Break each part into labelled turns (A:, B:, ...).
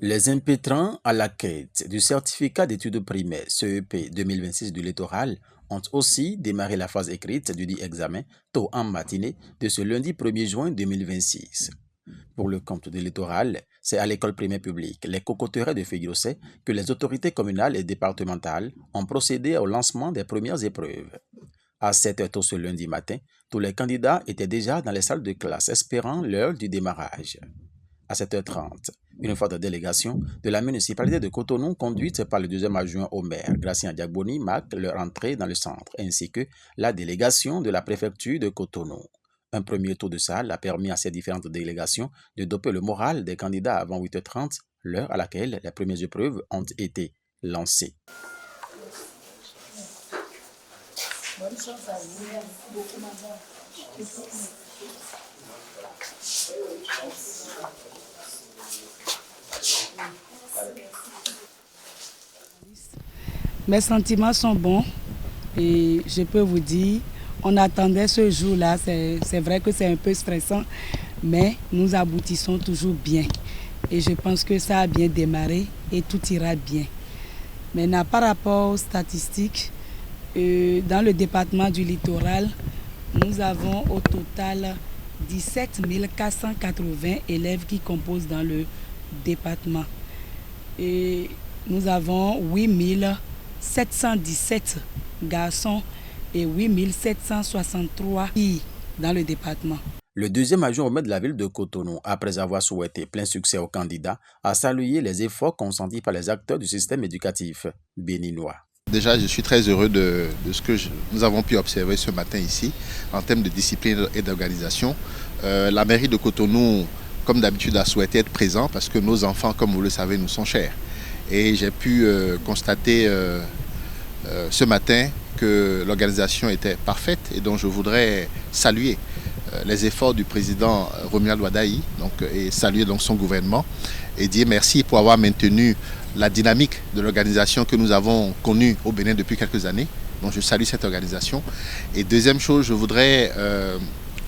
A: Les impétrants à la quête du certificat d'études primaires CEP 2026 du littoral ont aussi démarré la phase écrite du dit examen tôt en matinée de ce lundi 1er juin 2026. Pour le compte du littoral, c'est à l'école primaire publique Les Cocoteraies de Figuirossé que les autorités communales et départementales ont procédé au lancement des premières épreuves. À 7h tôt ce lundi matin, tous les candidats étaient déjà dans les salles de classe espérant l'heure du démarrage. À 7h30, une forte délégation de la municipalité de Cotonou conduite par le deuxième adjoint au maire, Gracien Diagboni, marque leur entrée dans le centre, ainsi que la délégation de la préfecture de Cotonou. Un premier tour de salle a permis à ces différentes délégations de doper le moral des candidats avant 8h30, l'heure à laquelle les premières épreuves ont été lancées.
B: Mes sentiments sont bons et je peux vous dire, on attendait ce jour-là, c'est vrai que c'est un peu stressant, mais nous aboutissons toujours bien. Et je pense que ça a bien démarré et tout ira bien. Maintenant, par rapport aux statistiques, dans le département du littoral, nous avons au total 17 480 élèves qui composent dans le département. Et nous avons 8 717 garçons et 8 763 filles dans le département.
A: Le deuxième adjoint au maire de la ville de Cotonou, après avoir souhaité plein succès aux candidats, a salué les efforts consentis par les acteurs du système éducatif béninois.
C: Déjà, je suis très heureux de ce que nous avons pu observer ce matin ici en termes de discipline et d'organisation. La mairie de Cotonou, comme d'habitude, a souhaité être présent parce que nos enfants, comme vous le savez, nous sont chers. Et j'ai pu constater ce matin que l'organisation était parfaite et donc je voudrais saluer les efforts du président Romuald Wadaï et saluer donc son gouvernement et dire merci pour avoir maintenu la dynamique de l'organisation que nous avons connue au Bénin depuis quelques années. Donc je salue cette organisation. Et deuxième chose, je voudrais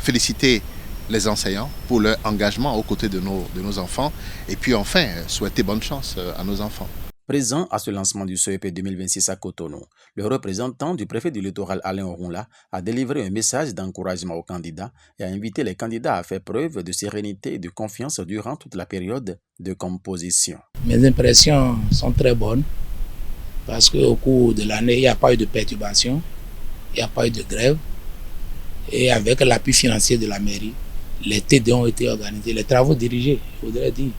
C: féliciter les enseignants pour leur engagement aux côtés de nos enfants et puis enfin souhaiter bonne chance à nos enfants.
A: Présent à ce lancement du CEP 2026 à Cotonou, le représentant du préfet du littoral Alain Orunla a délivré un message d'encouragement aux candidats et a invité les candidats à faire preuve de sérénité et de confiance durant toute la période de composition.
D: Mes impressions sont très bonnes parce qu'au cours de l'année, il n'y a pas eu de perturbation, il n'y a pas eu de grève et avec l'appui financier de la mairie, les TD ont été organisés, les travaux dirigés, je voudrais dire,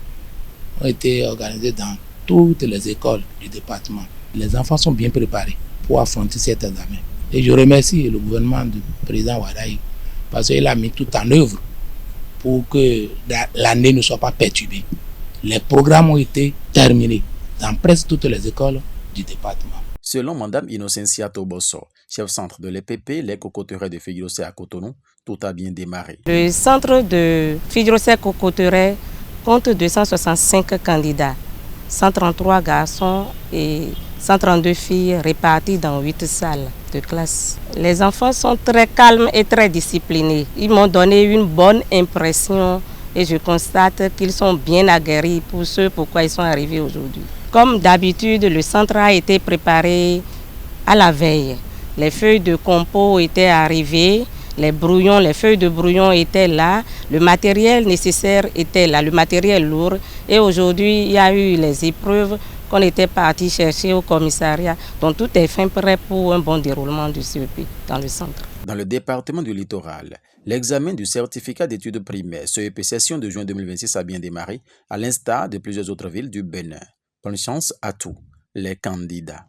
D: ont été organisés dans toutes les écoles du département. Les enfants sont bien préparés pour affronter cet examen. Et je remercie le gouvernement du président Wadaï parce qu'il a mis tout en œuvre pour que l'année ne soit pas perturbée. Les programmes ont été terminés dans presque toutes les écoles du département.
A: Selon Mme Innocencia Toboso, chef centre de l'EPP, les Cocoteraies de Figuirossé à Cotonou, tout a bien démarré.
E: Le centre de Figuirossé Cocoteraies compte 265 candidats. 133 garçons et 132 filles réparties dans 8 salles de classe. Les enfants sont très calmes et très disciplinés. Ils m'ont donné une bonne impression et je constate qu'ils sont bien aguerris pour ce pourquoi ils sont arrivés aujourd'hui. Comme d'habitude, le centre a été préparé à la veille. Les feuilles de compo étaient arrivées. Les feuilles de brouillon étaient là, le matériel nécessaire était là, le matériel lourd. Et aujourd'hui, il y a eu les épreuves qu'on était parti chercher au commissariat. Donc tout est fin prêt pour un bon déroulement du CEP dans le centre.
A: Dans le département du littoral, l'examen du certificat d'études primaires CEP session de juin 2026 a bien démarré, à l'instar de plusieurs autres villes du Bénin. Bonne chance à tous les candidats.